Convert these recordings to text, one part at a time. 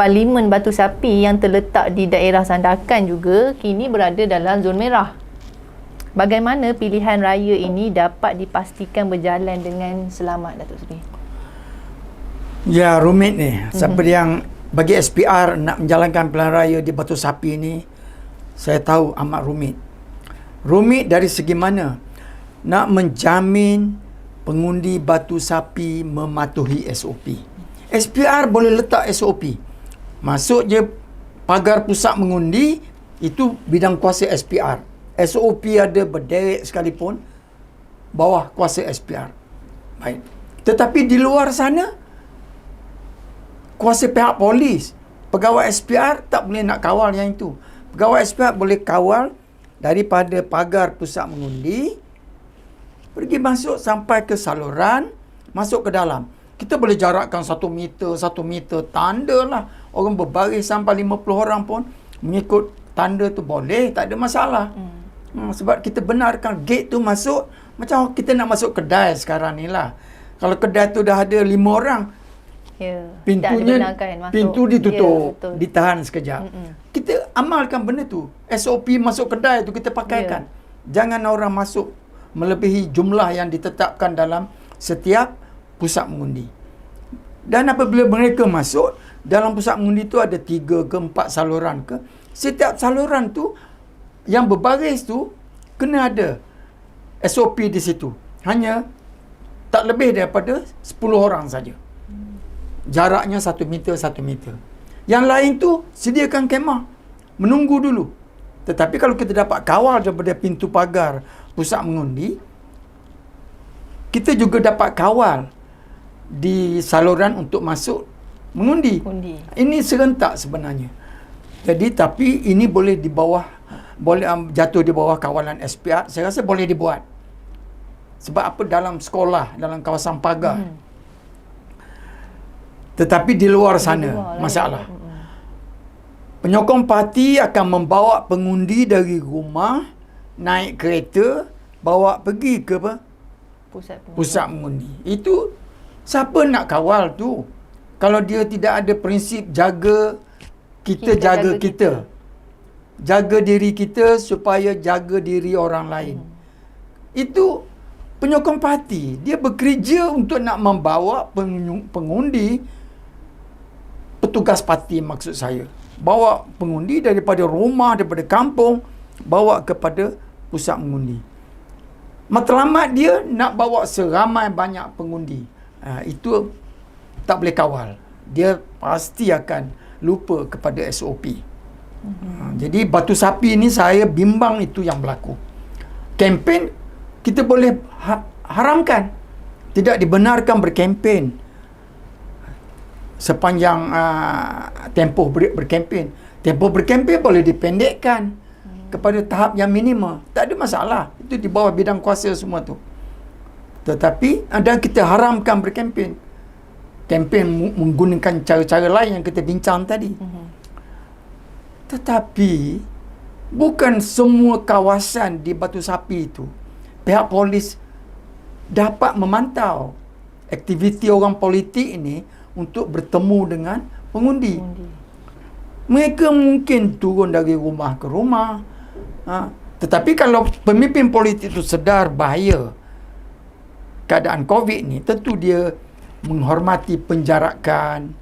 Parlimen Batu Sapi yang terletak di daerah Sandakan juga kini berada dalam zon merah. Bagaimana pilihan raya ini dapat dipastikan berjalan dengan selamat, Datuk Seri? Ya, rumit ni. Siapa yang bagi SPR nak menjalankan pilihan raya di Batu Sapi ni, saya tahu amat rumit. Rumit dari segi mana? Nak menjamin pengundi Batu Sapi mematuhi SOP. SPR boleh letak SOP. Masuk je pagar pusat mengundi, itu bidang kuasa SPR. SOP ada berderet sekalipun, bawah kuasa SPR. Baik. Tetapi di luar sana, kuasa pihak polis, pegawai SPR tak boleh nak kawal yang itu. Pegawai SPR boleh kawal daripada pagar pusat mengundi, pergi masuk sampai ke saluran, masuk ke dalam. Kita boleh jarakkan 1 meter, tanda lah. Orang berbaris sampai 50 orang pun mengikut tanda tu boleh, tak ada masalah. Sebab kita benarkan gate tu masuk, macam kita nak masuk kedai sekarang ni lah. Kalau kedai tu dah ada 5 orang, pintunya, pintu ditutup, ditahan sekejap. Kita amalkan benda tu. SOP masuk kedai tu kita pakaikan. Jangan orang masuk melebihi jumlah yang ditetapkan dalam setiap pusat mengundi. Dan apabila mereka masuk, dalam pusat mengundi tu ada 3 ke 4 saluran ke. Setiap saluran tu, yang berbaris tu, kena ada SOP di situ. Hanya tak lebih daripada 10 orang saja. Jaraknya 1 meter, 1 meter. Yang lain tu, sediakan kemah. Menunggu dulu. Tetapi kalau kita dapat kawal daripada pintu pagar pusat mengundi, kita juga dapat kawal di saluran untuk masuk mengundi. Ini serentak sebenarnya. Jadi, tapi ini boleh di bawah, boleh jatuh di bawah kawalan SPR. Saya rasa boleh dibuat. Sebab apa? Dalam sekolah, dalam kawasan pagar. Tetapi di luar sana, masalah. Penyokong parti akan membawa pengundi dari rumah, naik kereta, bawa pergi ke apa? Pusat mengundi. Itu siapa nak kawal tu? Kalau dia tidak ada prinsip jaga kita jaga kita. Jaga diri kita supaya jaga diri orang lain. Itu penyokong parti. Dia bekerja untuk nak membawa pengundi, petugas parti maksud saya. Bawa pengundi daripada rumah, daripada kampung, bawa kepada pusat mengundi. Matlamat dia nak bawa seramai banyak pengundi. Itu tak boleh kawal. Dia pasti akan lupa kepada SOP. Jadi Batu Sapi ni saya bimbang itu yang berlaku. Kempen kita boleh haramkan. Tidak dibenarkan berkempen sepanjang tempoh berkempen. Tempoh berkempen boleh dipendekkan kepada tahap yang minima. Tak ada masalah. Itu di bawah bidang kuasa semua tu. Tetapi dan kita haramkan berkempen. Kempen menggunakan cara-cara lain yang kita bincang tadi. Tetapi bukan semua kawasan di Batu Sapi itu pihak polis dapat memantau aktiviti orang politik ini untuk bertemu dengan pengundi. Mereka mungkin turun dari rumah ke rumah. Tetapi kalau pemimpin politik itu sedar bahaya keadaan COVID ni, tentu dia menghormati penjarakan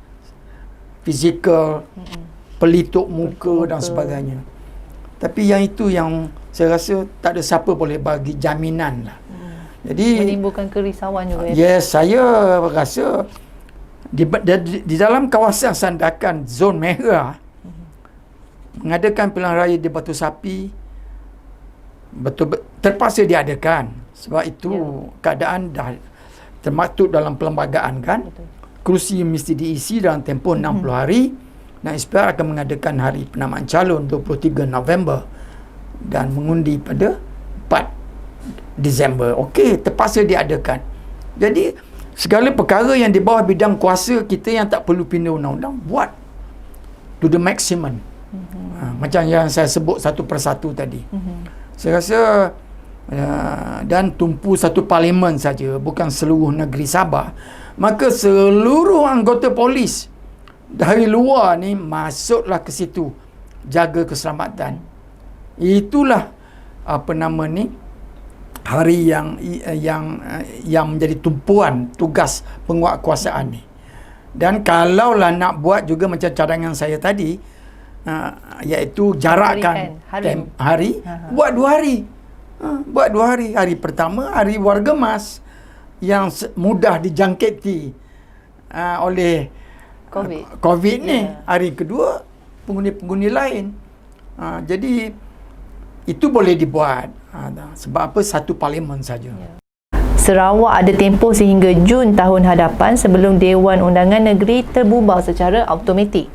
fizikal, pelitup muka dan sebagainya. Tapi yang itu yang saya rasa tak ada siapa boleh bagi jaminan lah. Jadi menimbulkan kerisauan juga. Yes, saya rasa di dalam kawasan Sandakan zon merah mengadakan pilihan raya di Batu Sapi betul terpaksa diadakan. Sebab itu keadaan dah termaktub dalam perlembagaan kan. Kerusi mesti diisi dalam tempoh 60 hari dan SPR akan mengadakan hari penamaan calon 23 November dan mengundi pada 4 Disember. Okey, terpaksa diadakan. Jadi segala perkara yang di bawah bidang kuasa kita yang tak perlu pindah undang-undang, buat to the maximum. Macam yang saya sebut satu persatu tadi. Saya rasa dan tumpu satu parlimen saja, bukan seluruh negeri Sabah, maka seluruh anggota polis dari luar ni masuklah ke situ, jaga keselamatan. Itulah apa nama ni, hari yang menjadi tumpuan tugas penguatkuasaan ni. Dan kalaulah nak buat juga macam cadangan saya tadi, iaitu jarakkan hari, buat 2 hari. Buat 2 hari. Hari pertama, hari warga emas yang mudah dijangkiti oleh COVID ni. Hari kedua, penghuni-penghuni lain. Jadi itu boleh dibuat. Sebab apa? Satu parlimen saja. Sarawak ada tempoh sehingga Jun tahun hadapan sebelum Dewan Undangan Negeri terbubar secara automatik.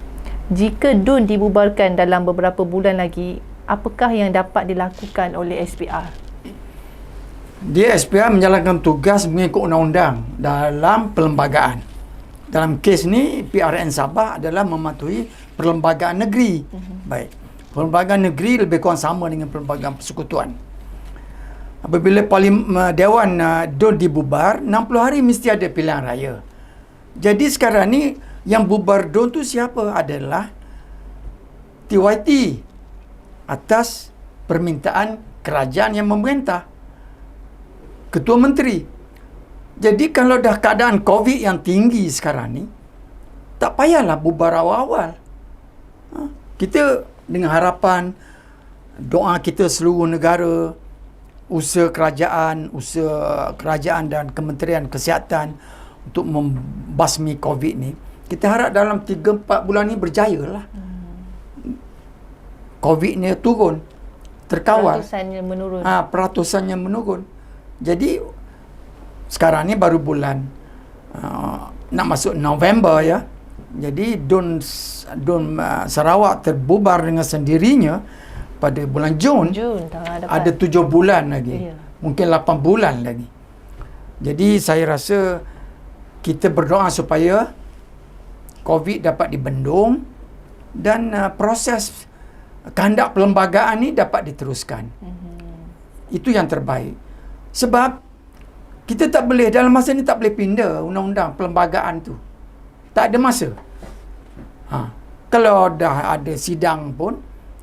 Jika DUN dibubarkan dalam beberapa bulan lagi, apakah yang dapat dilakukan oleh SPR? Dia SPR menjalankan tugas mengikut undang-undang dalam perlembagaan. Dalam kes ni, PRN Sabah adalah mematuhi perlembagaan negeri. Baik. Perlembagaan negeri lebih kurang sama dengan perlembagaan persekutuan. Apabila Dewan DUN dibubar, 60 hari mesti ada pilihan raya. Jadi sekarang ni yang bubar DUN tu siapa? Adalah TYT atas permintaan kerajaan yang memerintah, Ketua Menteri. Jadi kalau dah keadaan COVID yang tinggi sekarang ni, tak payahlah bubar awal-awal. Kita dengan harapan, doa kita seluruh negara, usaha kerajaan dan Kementerian Kesihatan untuk membasmi COVID ni, kita harap dalam 3-4 bulan ni berjaya lah. COVID ni turun, terkawal. Peratusannya menurun. Peratusannya menurun. Jadi sekarang ni baru bulan nak masuk November ya. Jadi DUN Sarawak terbubar dengan sendirinya pada bulan Jun ada 7 bulan lagi. Mungkin 8 bulan lagi. Jadi saya rasa kita berdoa supaya COVID dapat dibendung dan proses kehendak perlembagaan ni dapat diteruskan. Itu yang terbaik. Sebab kita tak boleh, dalam masa ni tak boleh pindah undang-undang perlembagaan tu. Tak ada masa. Kalau dah ada sidang pun,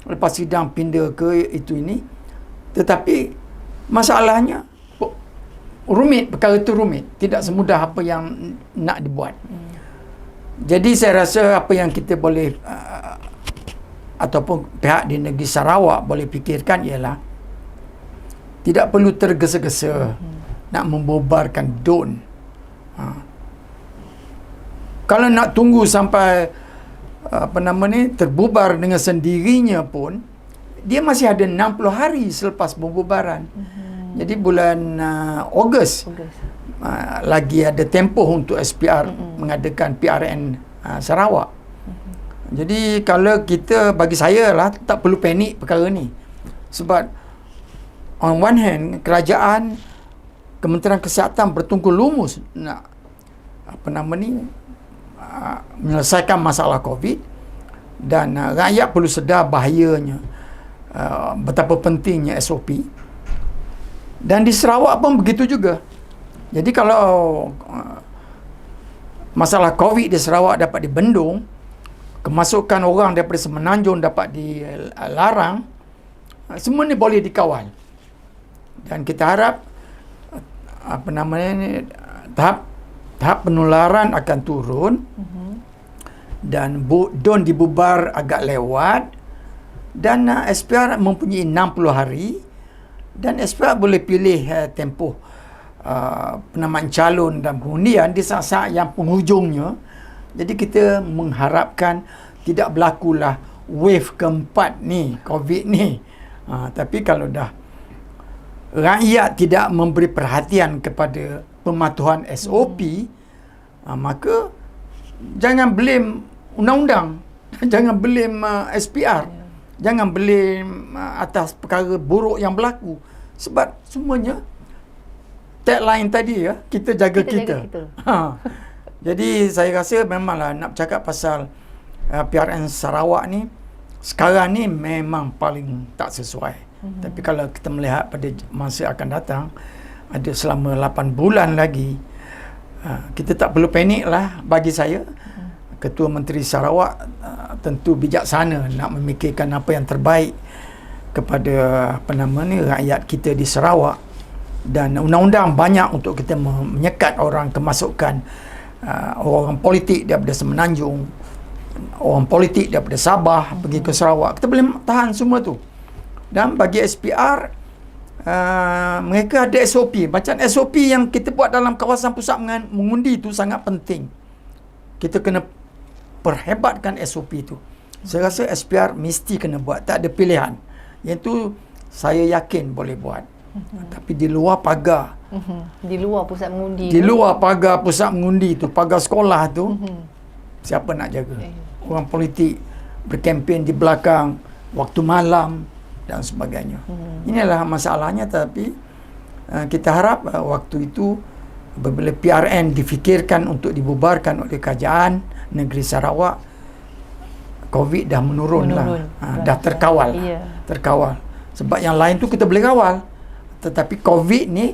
lepas sidang pindah ke itu ini, tetapi masalahnya rumit, perkara itu rumit, tidak semudah apa yang nak dibuat. Jadi saya rasa apa yang kita boleh ataupun pihak di negeri Sarawak boleh fikirkan ialah tidak perlu tergesa-gesa nak membubarkan DUN. Kalau nak tunggu sampai terbubar dengan sendirinya pun, dia masih ada 60 hari selepas pembubaran. Jadi bulan Ogos lagi ada tempoh untuk SPR mengadakan PRN Sarawak. Jadi kalau kita, bagi saya lah, tak perlu panik perkara ni. Sebab on one hand, kerajaan, Kementerian Kesihatan bertungkus lumus nak menyelesaikan masalah COVID, dan rakyat perlu sedar bahayanya, betapa pentingnya SOP. Dan di Sarawak pun begitu juga. Jadi kalau masalah COVID di Sarawak dapat dibendung, kemasukan orang daripada Semenanjung dapat dilarang, semua ni boleh dikawal. Dan kita harap tahap penularan akan turun, dan DUN dibubar agak lewat, dan SPR mempunyai 60 hari, dan SPR boleh pilih tempoh penamaan calon dan pengundian di saat-saat yang penghujungnya. Jadi kita mengharapkan tidak berlakulah wave keempat ni, COVID ni. Tapi kalau dah rakyat tidak memberi perhatian kepada pematuhan SOP, maka jangan blame undang-undang, jangan blame SPR, jangan blame atas perkara buruk yang berlaku. Sebab semuanya tagline tadi ya, kita jaga kita. Jadi saya rasa memanglah nak bercakap pasal PRN Sarawak ni, sekarang ni memang paling tak sesuai. Tapi kalau kita melihat pada masa akan datang, ada selama 8 bulan lagi, kita tak perlu panik lah bagi saya. Ketua Menteri Sarawak tentu bijaksana nak memikirkan apa yang terbaik kepada rakyat kita di Sarawak, dan undang-undang banyak untuk kita menyekat orang kemasukan orang politik daripada Semenanjung, orang politik daripada Sabah pergi ke Sarawak. Kita boleh tahan semua tu. Dan bagi SPR, mereka ada SOP. Macam SOP yang kita buat dalam kawasan pusat mengundi tu sangat penting. Kita kena perhebatkan SOP tu. Saya rasa SPR mesti kena buat, tak ada pilihan. Yang tu saya yakin boleh buat. Tapi di luar pagar, di luar pusat mengundi, di luar pagar pusat mengundi tu, pagar sekolah tu, siapa nak jaga? Orang politik berkempen di belakang waktu malam dan sebagainya. Inilah masalahnya. Tapi kita harap waktu itu apabila PRN difikirkan untuk dibubarkan oleh kerajaan negeri Sarawak, COVID dah menurun. Dah terkawal. Terkawal. Sebab yang lain tu kita boleh kawal, tetapi COVID ni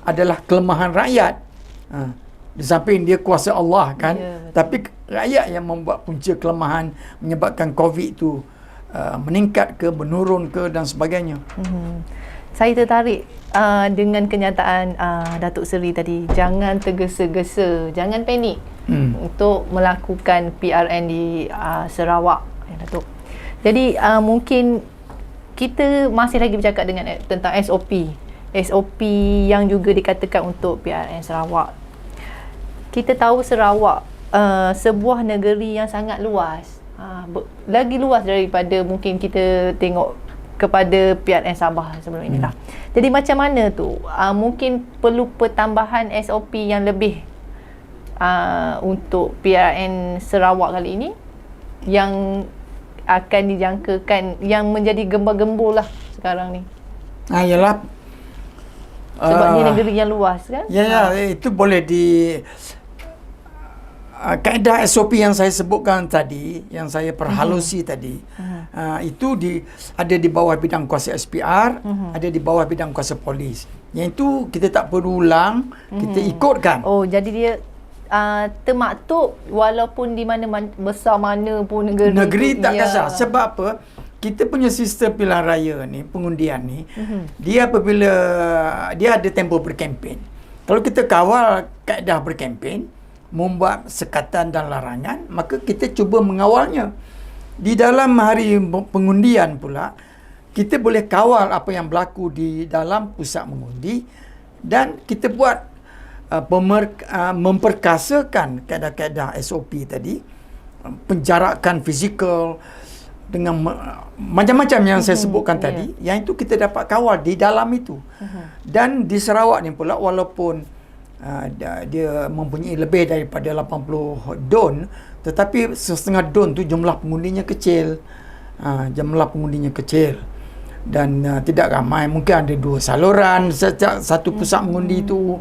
adalah kelemahan rakyat. Di samping dia kuasa Allah kan, tapi rakyat yang membuat punca kelemahan, menyebabkan COVID tu meningkat ke, menurun ke dan sebagainya. Saya tertarik dengan kenyataan Datuk Seri tadi, jangan tergesa-gesa, jangan panik untuk melakukan PRN di Sarawak, Datuk. Jadi mungkin kita masih lagi bercakap tentang SOP yang juga dikatakan untuk PRN Sarawak. Kita tahu Sarawak sebuah negeri yang sangat luas, lagi luas daripada mungkin kita tengok kepada PRN Sabah sebelum inilah. Jadi macam mana tu? Mungkin perlu pertambahan SOP yang lebih untuk PRN Sarawak kali ini yang akan dijangkakan, yang menjadi gembar-gembur lah sekarang ni. Yalah. Sebab ni negeri yang luas kan? Ya, itu boleh di kaedah SOP yang saya sebutkan tadi, yang saya perhalusi tadi, itu ada di bawah bidang kuasa SPR, ada di bawah bidang kuasa polis. Yang itu kita tak perlu ulang, kita ikutkan. Oh, jadi dia termaktub walaupun di mana besar mana pun negeri tak kisah. Sebab apa? Kita punya sistem pilihan raya ni, pengundian ni, dia apabila dia ada tempoh berkempen. Kalau kita kawal kaedah berkempen, membuat sekatan dan larangan, maka kita cuba mengawalnya. Di dalam hari pengundian pula, kita boleh kawal apa yang berlaku di dalam pusat mengundi, dan kita buat memperkasakan kaedah-kaedah SOP tadi, penjarakan fizikal dengan macam-macam yang saya sebutkan tadi, yang itu kita dapat kawal di dalam itu. Dan di Sarawak ni pula, walaupun dia mempunyai lebih daripada 80 don, tetapi setengah don tu jumlah pengundinya kecil. Jumlah pengundinya kecil dan tidak ramai. Mungkin ada 2 saluran satu pusat mengundi itu.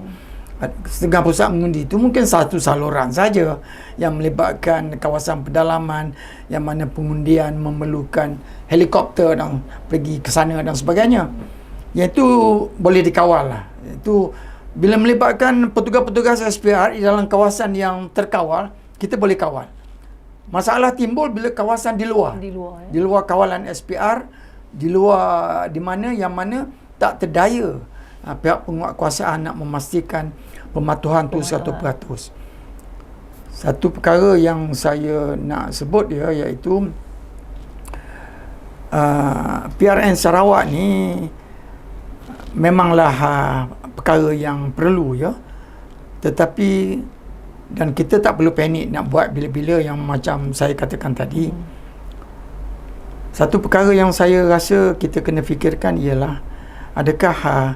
Setengah pusat mengundi itu mungkin 1 saluran saja yang melibatkan kawasan pedalaman, yang mana pengundian memerlukan helikopter dan pergi ke sana dan sebagainya. Yang itu boleh dikawal lah. Itu bila melibatkan petugas-petugas SPR di dalam kawasan yang terkawal, kita boleh kawal. Masalah timbul bila kawasan di luar. Di luar kawalan SPR, di luar di mana yang mana tak terdaya pihak penguatkuasaan nak memastikan pematuhan tu 100%. Satu perkara yang saya nak sebut dia, iaitu PRN Sarawak ni memanglah perkara yang perlu, ya, tetapi dan kita tak perlu panik nak buat bila-bila yang macam saya katakan tadi. Satu perkara yang saya rasa kita kena fikirkan ialah, adakah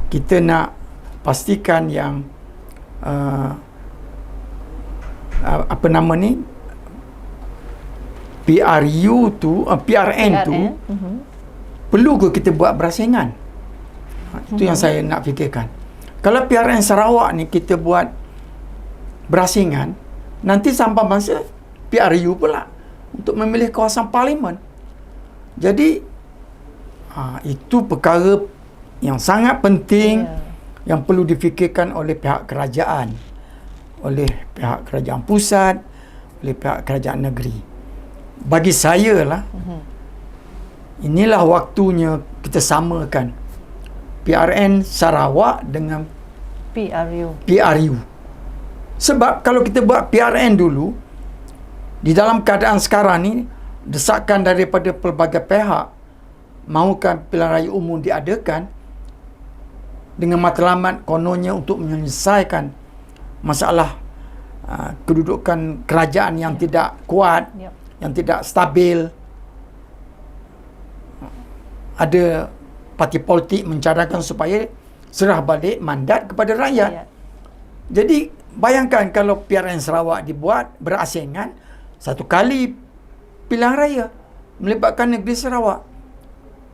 kita nak pastikan yang PRN tu perlu ke kita buat berasingan? Itu yang saya nak fikirkan. Kalau PRN Sarawak ni kita buat berasingan, nanti sampai masa PRU pula untuk memilih kawasan parlimen. Jadi itu perkara yang sangat penting, yang perlu difikirkan oleh pihak kerajaan. oleh pihak kerajaan pusat, oleh pihak kerajaan negeri. Bagi saya lah, inilah waktunya kita samakan PRN Sarawak dengan PRU. Sebab kalau kita buat PRN dulu, di dalam keadaan sekarang ni, desakan daripada pelbagai pihak mahukan pilihan raya umum diadakan dengan matlamat kononnya untuk menyelesaikan masalah kedudukan kerajaan yang tidak kuat, yang tidak stabil. Ada parti politik mencadangkan supaya serah balik mandat kepada rakyat. Jadi bayangkan kalau PRN Sarawak dibuat berasingan, satu kali pilihan raya melibatkan negeri Sarawak.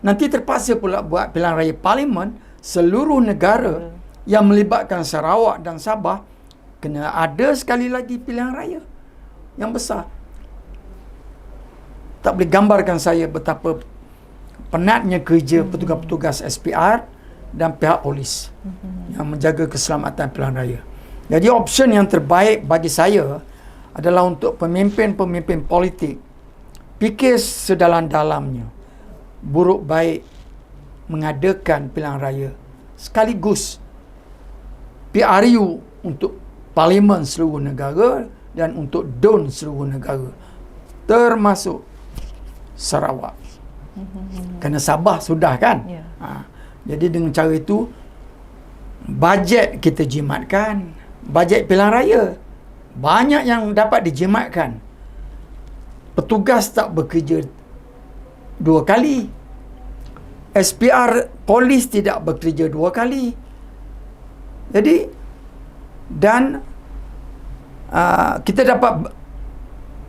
Nanti terpaksa pula buat pilihan raya parlimen seluruh negara yang melibatkan Sarawak dan Sabah, kena ada sekali lagi pilihan raya yang besar. Tak boleh gambarkan saya betapa penatnya kerja petugas-petugas SPR dan pihak polis yang menjaga keselamatan pilihan raya. Jadi option yang terbaik bagi saya adalah untuk pemimpin-pemimpin politik fikir sedalam-dalamnya, buruk baik mengadakan pilihan raya sekaligus PRU untuk parlimen seluruh negara dan untuk DUN seluruh negara, termasuk Sarawak. Kerana Sabah sudah kan. Jadi dengan cara itu bajet kita jimatkan, bajet pilihan raya banyak yang dapat dijimatkan. Petugas tak bekerja dua kali, SPR polis tidak bekerja dua kali. Jadi dan kita dapat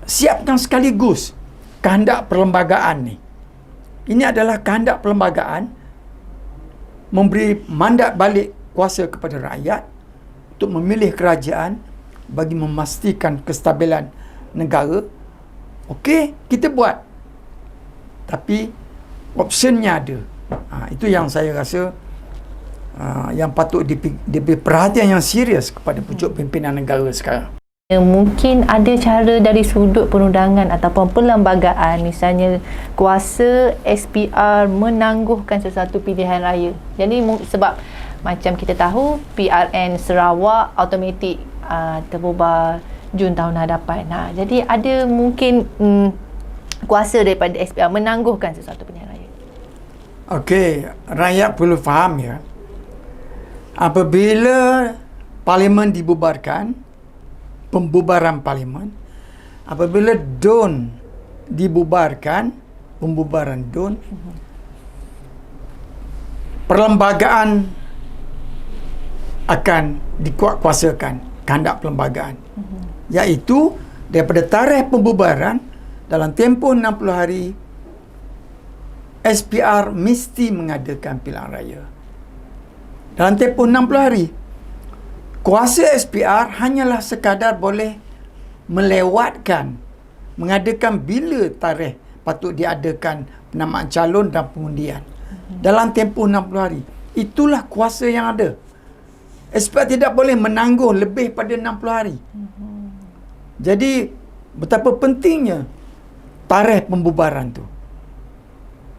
siapkan sekaligus kehendak perlembagaan ni. Ini adalah kehendak perlembagaan memberi mandat balik kuasa kepada rakyat untuk memilih kerajaan bagi memastikan kestabilan negara. Okey, kita buat. Tapi optionnya ada. Itu yang saya rasa yang patut diberi perhatian yang serius kepada pucuk pimpinan negara sekarang. Mungkin ada cara dari sudut perundangan ataupun perlembagaan, misalnya kuasa SPR menangguhkan sesuatu pilihan raya. Jadi sebab macam kita tahu PRN Sarawak automatik terbubar Jun tahun hadapan. Jadi ada mungkin kuasa daripada SPR menangguhkan sesuatu pilihan raya. Okey, rakyat perlu faham ya. Apabila parlimen dibubarkan, pembubaran parlimen, apabila DUN dibubarkan, pembubaran DUN, perlembagaan akan dikuatkuasakan, kehendak perlembagaan, iaitu daripada tarikh pembubaran dalam tempoh 60 hari SPR mesti mengadakan pilihan raya. Dalam tempoh 60 hari. Kuasa SPR hanyalah sekadar boleh melewatkan, mengadakan bila tarikh patut diadakan penamaan calon dan pengundian. Dalam tempoh 60 hari. Itulah kuasa yang ada. SPR tidak boleh menangguh lebih pada 60 hari. Jadi, betapa pentingnya tarikh pembubaran tu.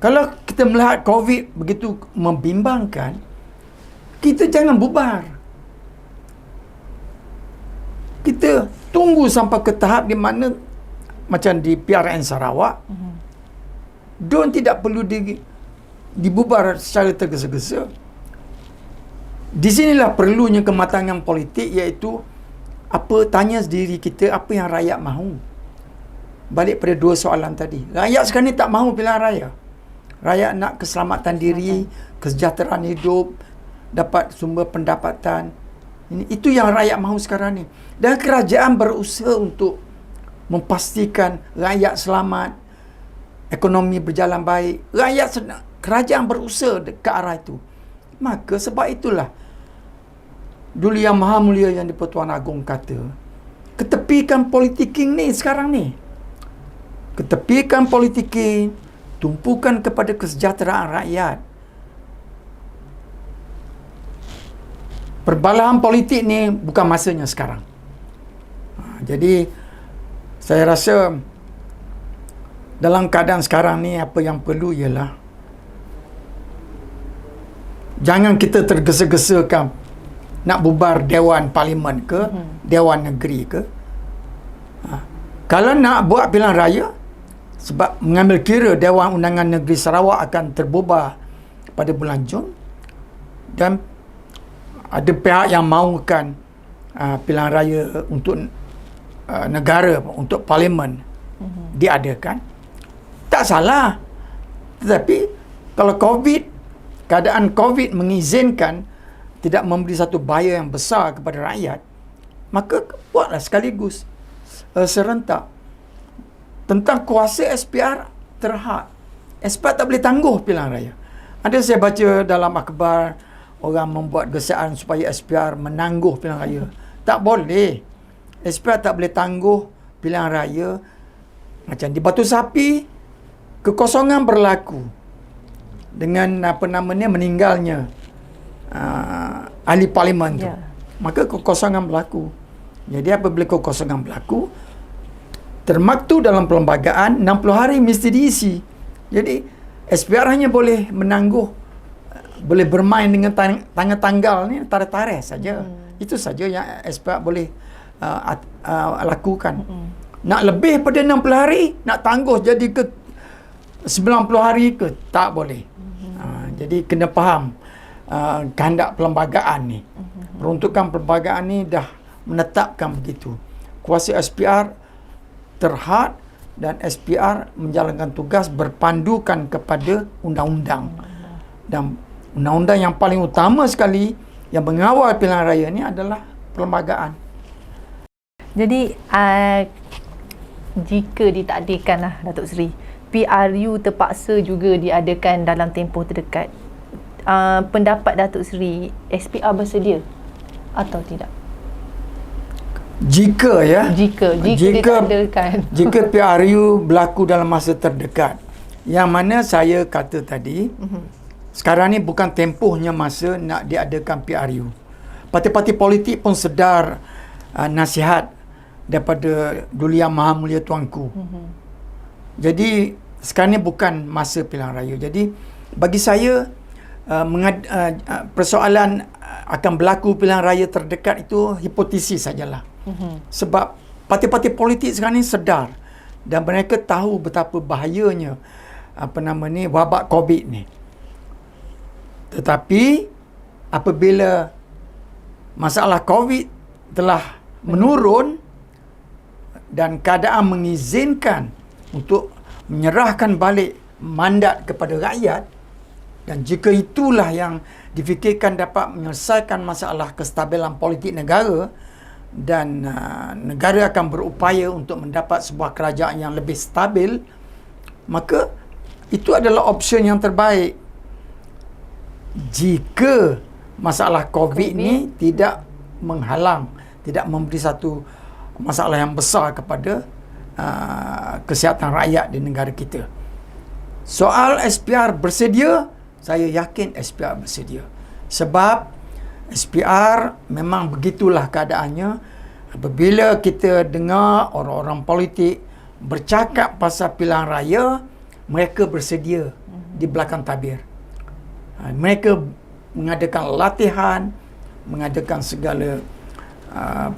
Kalau kita melihat COVID begitu membimbangkan, kita jangan bubar. Kita tunggu sampai ke tahap di mana macam di PRN Sarawak, DUN tidak perlu dibubar secara tergesa-gesa. Di sinilah perlunya kematangan politik, iaitu tanya diri kita apa yang rakyat mahu. Balik pada dua soalan tadi. Rakyat sekarang ni tak mahu pilihan raya. Rakyat nak keselamatan diri, kesejahteraan hidup, dapat sumber pendapatan. Itu yang rakyat mahu sekarang ni. Dan kerajaan berusaha untuk memastikan rakyat selamat, ekonomi berjalan baik. Kerajaan berusaha ke arah itu. Maka sebab itulah dulu Yang Maha Mulia Yang di-Pertuan Agong kata, ketepikan politiking ni sekarang ni. Ketepikan politiking, tumpukan kepada kesejahteraan rakyat. Perbalahan politik ni bukan masanya sekarang. Jadi saya rasa dalam keadaan sekarang ni apa yang perlu ialah jangan kita tergesa-gesakan nak bubar Dewan Parlimen ke, Dewan Negeri ke. Kalau nak buat pilihan raya, sebab mengambil kira Dewan Undangan Negeri Sarawak akan terbubar pada bulan Jun, dan ada pihak yang mahukan pilihan raya untuk negara, untuk Parlimen diadakan. Tak salah. Tetapi kalau keadaan COVID mengizinkan tidak memberi satu bahaya yang besar kepada rakyat, maka buatlah sekaligus serentak. Tentang kuasa SPR terhad. SPR tak boleh tangguh pilihan raya. Ada saya baca dalam akhbar orang membuat gesaan supaya SPR menangguh pilihan raya. Tak boleh. SPR tak boleh tangguh pilihan raya. Macam di Batu Sapi, kekosongan berlaku dengan meninggalnya ahli parlimen tu. Maka kekosongan berlaku. Jadi apabila kekosongan berlaku, termaktub dalam perlembagaan 60 hari mesti diisi. Jadi SPR hanya boleh menangguh, boleh bermain dengan tanggal ni, tarikh saja. Itu saja yang SPR boleh lakukan. Nak lebih pada 60 hari, nak tangguh jadi ke 90 hari ke, tak boleh. Jadi kena faham kehendak perlembagaan ni. Peruntukan perlembagaan ni dah menetapkan begitu. Kuasa SPR terhad dan SPR menjalankan tugas berpandukan kepada undang-undang. Dan undang-undang yang paling utama sekali yang mengawal pilihan raya ni adalah perlembagaan. Jadi jika ditakdirkanlah Datuk Seri, PRU terpaksa juga diadakan dalam tempoh terdekat, pendapat Datuk Seri, SPR bersedia atau tidak? Jika ditakdirkan, jika PRU berlaku dalam masa terdekat, yang mana saya kata tadi, sekarang ni bukan tempohnya masa nak diadakan PRU. Parti-parti politik pun sedar nasihat daripada Duli Yang Maha Mulia Tuanku. Jadi sekarang ni bukan masa pilihan raya. Jadi bagi saya persoalan akan berlaku pilihan raya terdekat itu hipotesis sajalah. Sebab parti-parti politik sekarang ni sedar dan mereka tahu betapa bahayanya wabak COVID ni. Tetapi apabila masalah COVID telah menurun dan keadaan mengizinkan untuk menyerahkan balik mandat kepada rakyat, dan jika itulah yang difikirkan dapat menyelesaikan masalah kestabilan politik negara, dan negara akan berupaya untuk mendapat sebuah kerajaan yang lebih stabil, maka itu adalah opsi yang terbaik. Jika masalah COVID ni tidak menghalang, tidak memberi satu masalah yang besar kepada kesihatan rakyat di negara kita. Soal SPR bersedia, saya yakin SPR bersedia. Sebab SPR memang begitulah keadaannya. Apabila kita dengar orang-orang politik bercakap pasal pilihan raya, mereka bersedia di belakang tabir. Mereka mengadakan latihan, mengadakan segala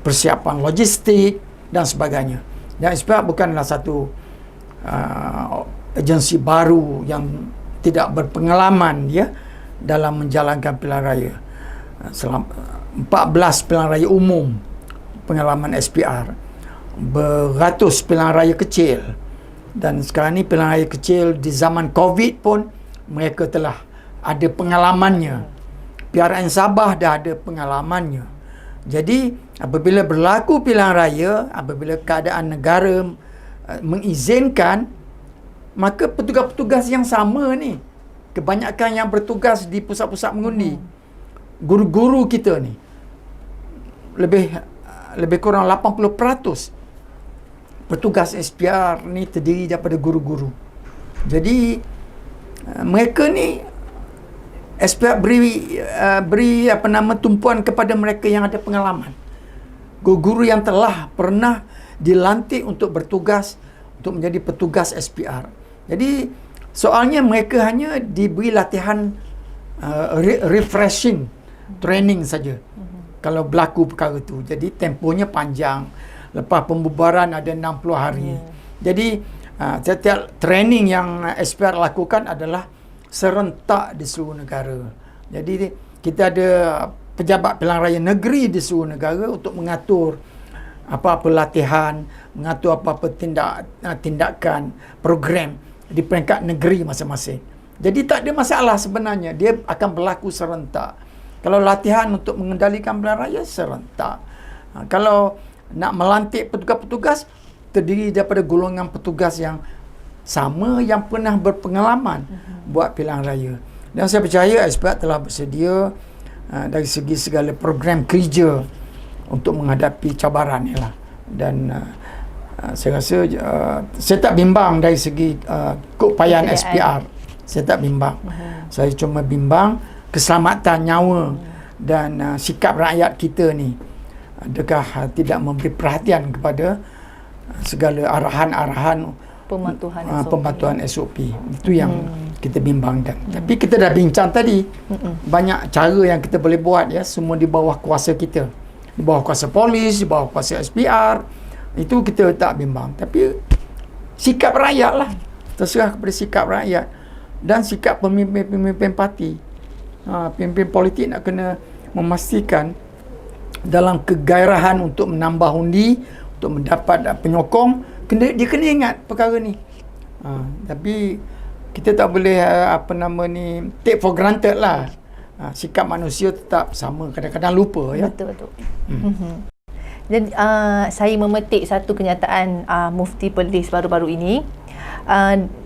persiapan logistik dan sebagainya. Dan SPR bukanlah satu agensi baru yang tidak berpengalaman dalam menjalankan pilihan raya. Selama 14 pilihan raya umum pengalaman SPR, beratus pilihan raya kecil, dan sekarang ni pilihan raya kecil di zaman COVID pun mereka telah ada pengalamannya. PRN Sabah dah ada pengalamannya. Jadi apabila berlaku pilihan raya, apabila keadaan negara mengizinkan, maka petugas-petugas yang sama ni, kebanyakan yang bertugas di pusat-pusat mengundi, guru-guru kita ni, lebih kurang 80% petugas SPR ni terdiri daripada guru-guru. Jadi mereka ni SPR beri tumpuan kepada mereka yang ada pengalaman. guru-guru yang telah pernah dilantik untuk bertugas untuk menjadi petugas SPR. Jadi soalnya mereka hanya diberi latihan refreshing training saja. Kalau berlaku perkara tu. Jadi tempohnya panjang. Lepas pembubaran ada 60 hari. Jadi setiap training yang SPR lakukan adalah serentak di seluruh negara. Jadi kita ada pejabat pilihan raya negeri di seluruh negara untuk mengatur apa-apa latihan, mengatur apa-apa tindakan, program di peringkat negeri masing-masing. Jadi tak ada masalah sebenarnya. Dia akan berlaku serentak. Kalau latihan untuk mengendalikan pilihan raya, serentak. Kalau nak melantik petugas-petugas, terdiri daripada golongan petugas yang sama, yang pernah berpengalaman buat pilihan raya. Dan saya percaya SPR telah bersedia dari segi segala program kerja untuk menghadapi cabaran ni lah. Dan saya rasa saya tak bimbang dari segi keupayaan SPR. Saya tak bimbang. Saya cuma bimbang keselamatan nyawa dan sikap rakyat kita ni. Adakah tidak memberi perhatian kepada segala arahan-arahan pematuhan SOP. Itu yang kita bimbangkan. Tapi kita dah bincang tadi. Banyak cara yang kita boleh buat, ya, semua di bawah kuasa kita. Di bawah kuasa polis, di bawah kuasa SPR. Itu kita tak bimbang. Tapi sikap rakyat lah. Terserah kepada sikap rakyat dan sikap pemimpin-pemimpin parti. Pemimpin politik nak kena memastikan dalam kegairahan untuk menambah undi, untuk mendapat penyokong, dia kena ingat perkara ni. Tapi kita tak boleh take for granted lah. Sikap manusia tetap sama, kadang-kadang lupa, ya. Betul. Jadi saya memetik satu kenyataan Mufti Perlis baru-baru ini,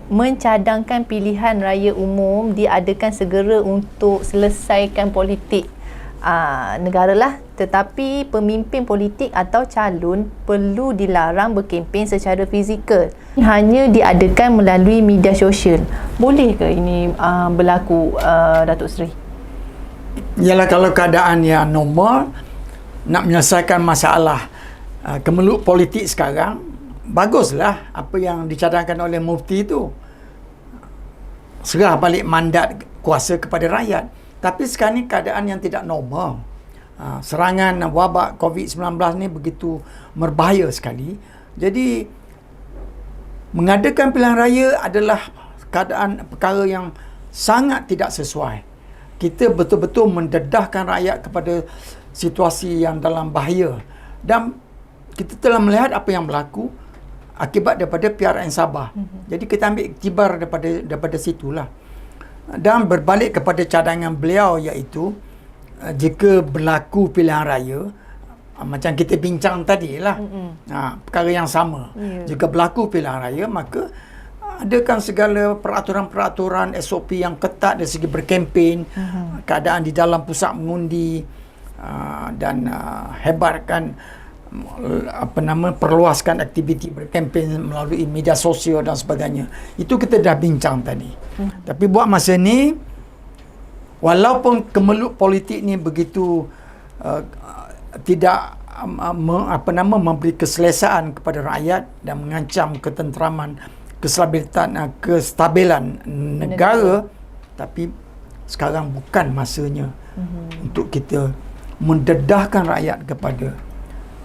mencadangkan pilihan raya umum diadakan segera untuk selesaikan politik negara lah, tetapi pemimpin politik atau calon perlu dilarang berkempen secara fizikal, hanya diadakan melalui media sosial. Boleh ke ini berlaku, Datuk Seri? Ialah kalau keadaan yang normal, nak menyelesaikan masalah kemeluk politik sekarang, baguslah apa yang dicadangkan oleh Mufti itu. Serah balik mandat kuasa kepada rakyat. Tapi sekarang ni keadaan yang tidak normal. Serangan wabak COVID-19 ni begitu berbahaya sekali. Jadi mengadakan pilihan raya adalah keadaan perkara yang sangat tidak sesuai. Kita betul-betul mendedahkan rakyat kepada situasi yang dalam bahaya. Dan kita telah melihat apa yang berlaku akibat daripada PRN Sabah. Jadi kita ambil iktibar daripada situlah. Dan berbalik kepada cadangan beliau, iaitu jika berlaku pilihan raya, macam kita bincang tadi lah, perkara yang sama. Jika berlaku pilihan raya, maka adakan segala peraturan-peraturan SOP yang ketat dari segi berkempen, keadaan di dalam pusat mengundi, dan hebatkan perluaskan aktiviti berkempen melalui media sosial dan sebagainya. Itu kita dah bincang tadi. Tapi buat masa ni, walaupun kemeluk politik ni begitu tidak memberi keselesaan kepada rakyat dan mengancam ketenteraman, kestabilan negara, tapi sekarang bukan masanya untuk kita mendedahkan rakyat kepada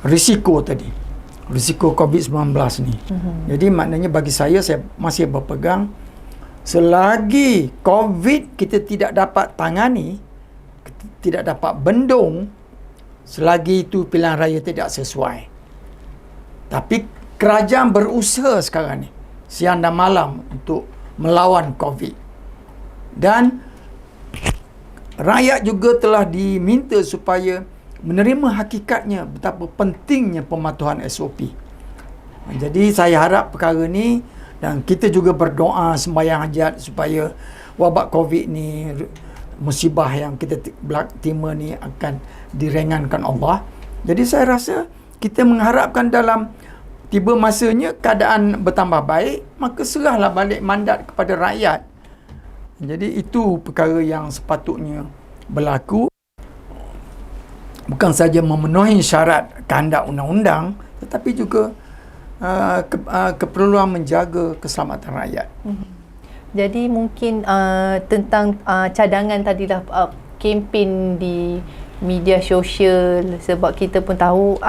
risiko tadi, risiko COVID-19 ni. Jadi maknanya bagi saya masih berpegang, selagi COVID kita tidak dapat tangani, tidak dapat bendung, selagi itu pilihan raya tidak sesuai. Tapi kerajaan berusaha sekarang ni, siang dan malam, untuk melawan COVID. Dan rakyat juga telah diminta supaya menerima hakikatnya betapa pentingnya pematuhan SOP. Jadi saya harap perkara ni, dan kita juga berdoa sembahyang hajat supaya wabak COVID ni, musibah yang kita terima ni akan diringankan Allah. Jadi saya rasa kita mengharapkan dalam tiba masanya keadaan bertambah baik, maka serahlah balik mandat kepada rakyat. Jadi itu perkara yang sepatutnya berlaku. bukan saja memenuhi syarat kehendak undang-undang, tetapi juga keperluan menjaga keselamatan rakyat. Jadi mungkin tentang cadangan tadi dah, kempen di media sosial, sebab kita pun tahu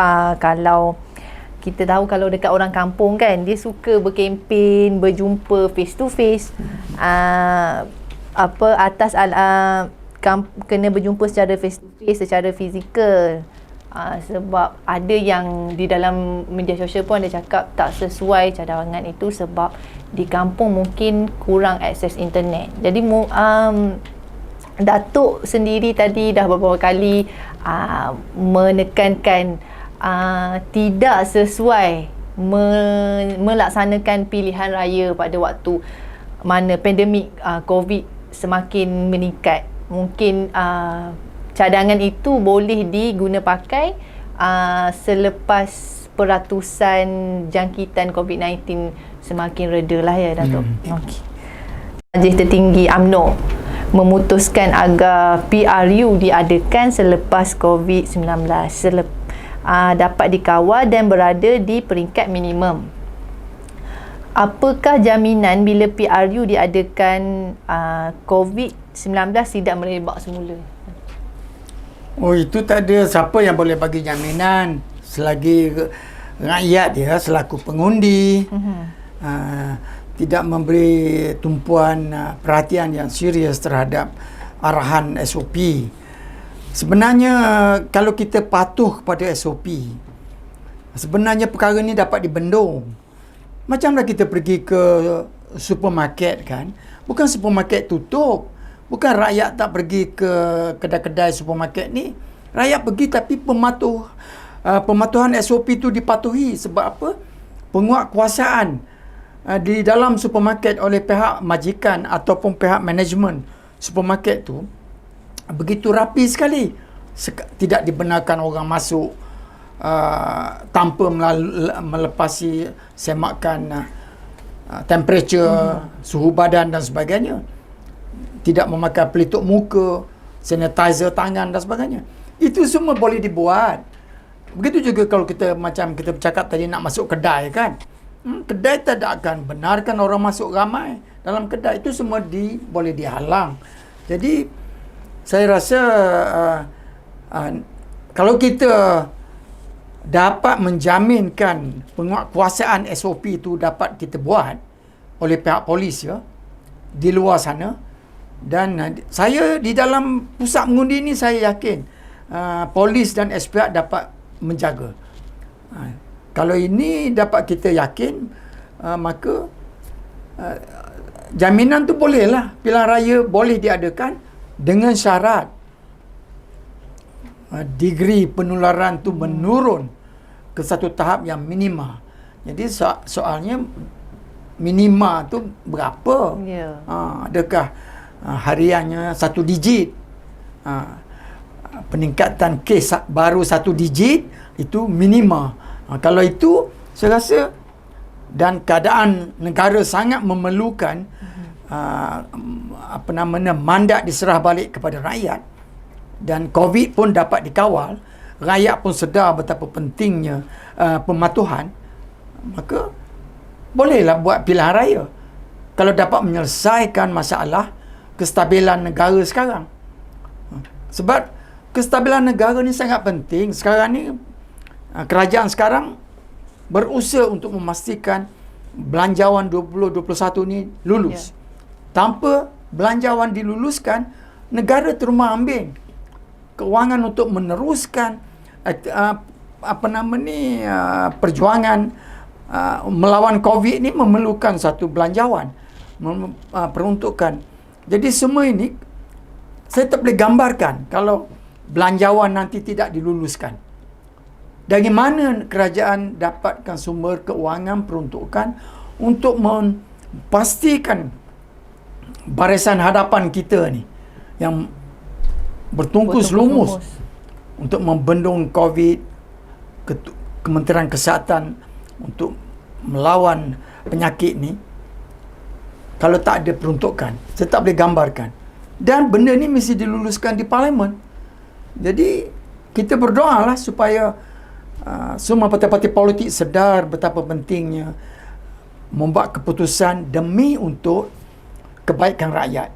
kalau dekat orang kampung kan, dia suka berkempen, berjumpa face to face, kena berjumpa secara face to face, secara fizikal. Sebab ada yang di dalam media sosial pun ada cakap tak sesuai cadangan itu sebab di kampung mungkin kurang akses internet. Jadi Datuk sendiri tadi dah beberapa kali menekankan tidak sesuai melaksanakan pilihan raya pada waktu mana pandemik COVID semakin meningkat. Mungkin cadangan itu boleh diguna pakai selepas peratusan jangkitan COVID-19 semakin reda lah ya, Datuk. Okey. Majlis Tertinggi UMNO memutuskan agar PRU diadakan selepas COVID-19 dapat dikawal dan berada di peringkat minimum. Apakah jaminan bila PRU diadakan COVID-19 tidak merebak semula? Oh, itu tak ada siapa yang boleh bagi jaminan selagi rakyat ya selaku pengundi tidak memberi tumpuan perhatian yang serius terhadap arahan SOP. Sebenarnya kalau kita patuh kepada SOP, sebenarnya perkara ni dapat dibendung. Macamlah kita pergi ke supermarket kan, bukan supermarket tutup, bukan rakyat tak pergi ke kedai-kedai supermarket ni. Rakyat pergi tapi pematuhan SOP tu dipatuhi. Sebab apa? Penguatkuasaan di dalam supermarket oleh pihak majikan ataupun pihak manajemen supermarket tu begitu rapi sekali. Tidak dibenarkan orang masuk tanpa melepasi semakan temperature, suhu badan dan sebagainya. Tidak memakai pelitup muka, sanitizer tangan dan sebagainya. Itu semua boleh dibuat. Begitu juga kalau kita bercakap tadi nak masuk kedai kan. Kedai tidak akan benarkan orang masuk ramai dalam kedai. Itu semua boleh dihalang. Jadi saya rasa kalau kita dapat menjaminkan penguatkuasaan SOP itu dapat kita buat oleh pihak polis ya di luar sana, dan saya di dalam pusat mengundi ini saya yakin polis dan SPR dapat menjaga. Kalau ini dapat kita yakin, maka jaminan tu bolehlah pilihan raya boleh diadakan dengan syarat degree penularan tu menurun ke satu tahap yang minima. Jadi soalnya minima tu berapa? Yeah. Adakah hariannya 1 digit? Peningkatan kes baru 1 digit itu minima. Kalau itu saya rasa, dan keadaan negara sangat memerlukan mandat diserah balik kepada rakyat, dan COVID pun dapat dikawal, rakyat pun sedar betapa pentingnya pematuhan, maka bolehlah buat pilihan raya kalau dapat menyelesaikan masalah kestabilan negara sekarang. Sebab kestabilan negara ni sangat penting. Sekarang ni kerajaan sekarang berusaha untuk memastikan belanjawan 2021 ni lulus. Tanpa belanjawan diluluskan, negara terumah ambing. Kewangan untuk meneruskan perjuangan melawan COVID ni memerlukan satu belanjawan, peruntukan. Jadi semua ini saya tak boleh gambarkan kalau belanjawan nanti tidak diluluskan. Dari mana kerajaan dapatkan sumber keuangan peruntukan untuk memastikan barisan hadapan kita ni yang bertungkus lumus untuk membendung COVID, Kementerian Kesihatan untuk melawan penyakit ni, kalau tak ada peruntukan, saya tak boleh gambarkan. Dan benda ni mesti diluluskan di Parlimen. Jadi kita berdoalah supaya semua parti-parti politik sedar betapa pentingnya membuat keputusan demi untuk kebaikan rakyat,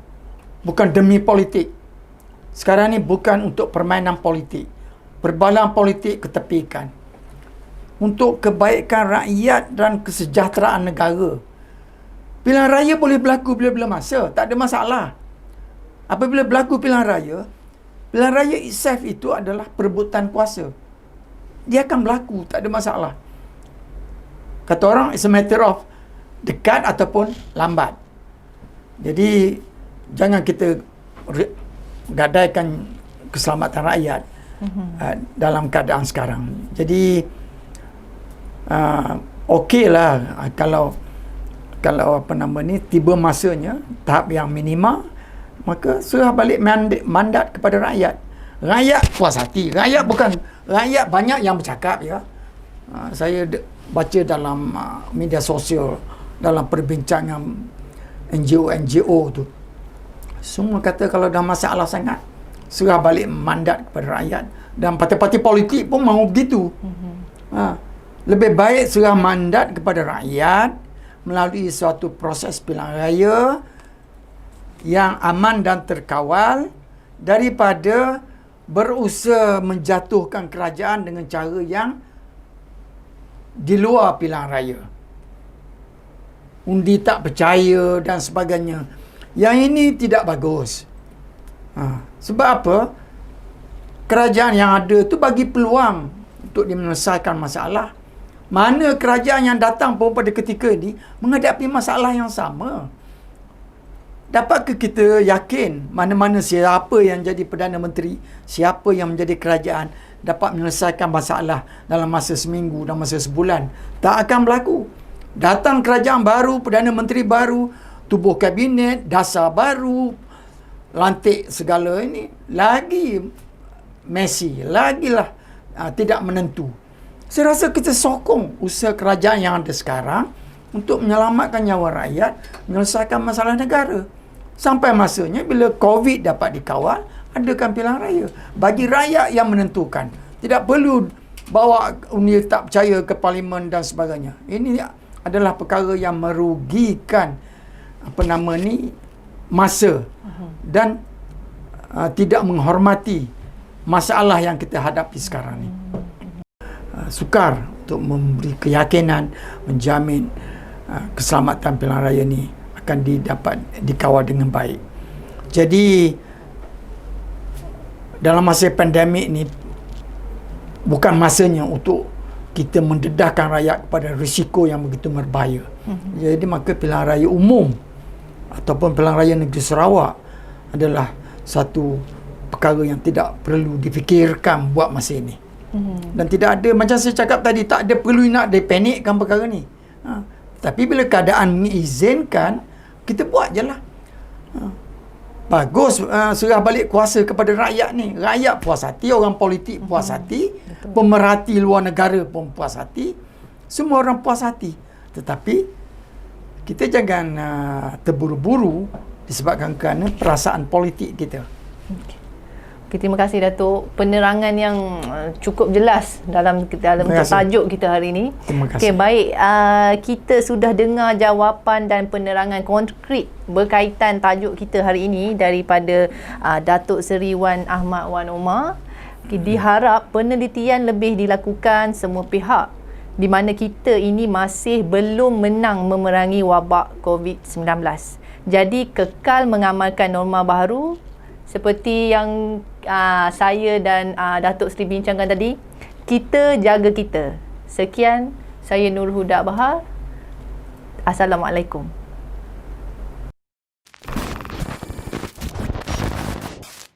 bukan demi politik. Sekarang ni bukan untuk permainan politik. Perbalan politik ketepikan. Untuk kebaikan rakyat dan kesejahteraan negara. Pilihan raya boleh berlaku bila-bila masa, tak ada masalah. Apabila berlaku pilihan raya itself itu adalah perebutan kuasa. Dia akan berlaku, tak ada masalah. Kata orang, it's a matter of dekat ataupun lambat. Jadi jangan kita gadaikan keselamatan rakyat dalam keadaan sekarang. Jadi okeylah kalau apa nama ni, tiba masanya tahap yang minima, maka serah balik mandat kepada rakyat. Rakyat puas hati. Rakyat banyak yang bercakap ya. Saya baca dalam media sosial, dalam perbincangan NGO tu, semua kata kalau dah masalah sangat, serah balik mandat kepada rakyat. Dan parti-parti politik pun mahu begitu. Lebih baik serah mandat kepada rakyat melalui suatu proses pilihan raya yang aman dan terkawal, daripada berusaha menjatuhkan kerajaan dengan cara yang di luar pilihan raya. Undi tak percaya dan sebagainya. Yang ini tidak bagus. Sebab apa? Kerajaan yang ada tu bagi peluang untuk menyelesaikan masalah. Mana kerajaan yang datang pun pada ketika ini menghadapi masalah yang sama. Dapatkah kita yakin mana-mana siapa yang jadi Perdana Menteri, siapa yang menjadi kerajaan dapat menyelesaikan masalah dalam masa seminggu dan masa sebulan? Tak akan berlaku. Datang kerajaan baru, Perdana Menteri baru, tubuh kabinet, dasar baru, lantik segala ini, lagi messy, lagilah tidak menentu. Saya rasa kita sokong usaha kerajaan yang ada sekarang untuk menyelamatkan nyawa rakyat, menyelesaikan masalah negara. Sampai masanya bila COVID dapat dikawal, adakan pilihan raya. Bagi rakyat yang menentukan. Tidak perlu bawa undi tak percaya ke parlimen dan sebagainya. Ini adalah perkara yang merugikan masa dan tidak menghormati masalah yang kita hadapi sekarang ni. Sukar untuk memberi keyakinan, menjamin keselamatan pilihan raya ni akan dapat dikawal dengan baik. Jadi dalam masa pandemik ni bukan masanya untuk kita mendedahkan rakyat kepada risiko yang begitu berbahaya. Jadi maka pilihan raya umum ataupun pilihan raya negeri Sarawak adalah satu perkara yang tidak perlu difikirkan buat masa ini. Dan tidak ada, macam saya cakap tadi, tak ada perlu nak dipanikkan perkara ni. Tapi bila keadaan mengizinkan, kita buat je lah. Bagus serah balik kuasa kepada rakyat ni. Rakyat puas hati, orang politik puas hati, pemerhati luar negara pun puas hati, semua orang puas hati. Tetapi kita jangan terburu-buru disebabkan kerana perasaan politik kita. Okay, terima kasih Datuk, penerangan yang cukup jelas dalam tajuk kita hari ini. Terima kasih. Okay, baik, kita sudah dengar jawapan dan penerangan konkret berkaitan tajuk kita hari ini daripada Datuk Seri Wan Ahmad Wan Omar. Okay, diharap penelitian lebih dilakukan semua pihak di mana kita ini masih belum menang memerangi wabak COVID-19. Jadi kekal mengamalkan norma baru seperti yang saya dan Datuk Seri bincangkan tadi. Kita jaga kita. Sekian, saya Nur Huda Bahar. Assalamualaikum.